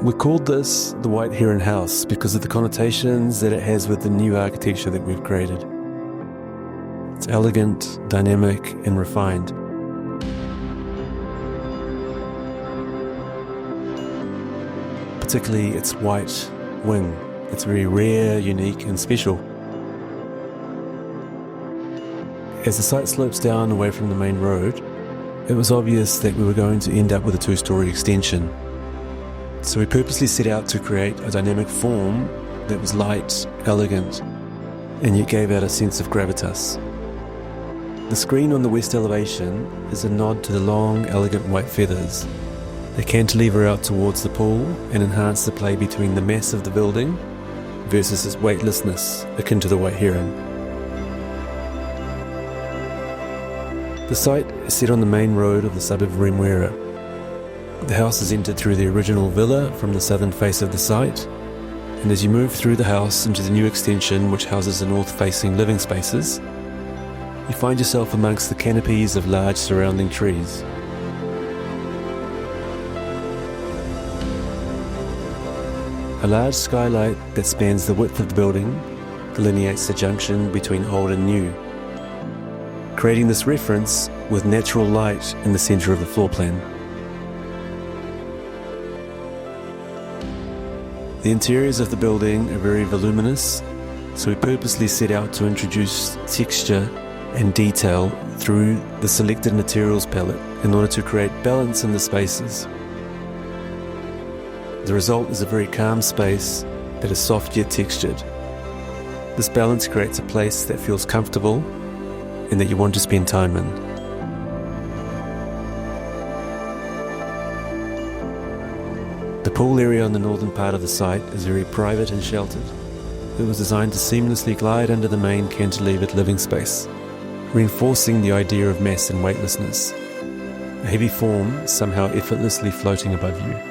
We called this the White Heron House because of the connotations that it has with the new architecture that we've created. It's elegant, dynamic, and refined. Particularly its white wing. It's very rare, unique, and special. As the site slopes down away from the main road, it was obvious that we were going to end up with a two-story extension. So we purposely set out to create a dynamic form that was light, elegant, and yet gave out a sense of gravitas. The screen on the west elevation is a nod to the long, elegant white feathers. They cantilever out towards the pool and enhance the play between the mass of the building versus its weightlessness, akin to the white heron. The site is set on the main road of the suburb of Remuera. The house is entered through the original villa from the southern face of the site, and as you move through the house into the new extension, which houses the north-facing living spaces, you find yourself amongst the canopies of large surrounding trees. A large skylight that spans the width of the building delineates the junction between old and new, creating this reference with natural light in the centre of the floor plan. The interiors of the building are very voluminous, so we purposely set out to introduce texture and detail through the selected materials palette in order to create balance in the spaces. The result is a very calm space that is soft yet textured. This balance creates a place that feels comfortable and that you want to spend time in. The pool area on the northern part of the site is very private and sheltered. It was designed to seamlessly glide under the main cantilevered living space, reinforcing the idea of mass and weightlessness, a heavy form somehow effortlessly floating above you.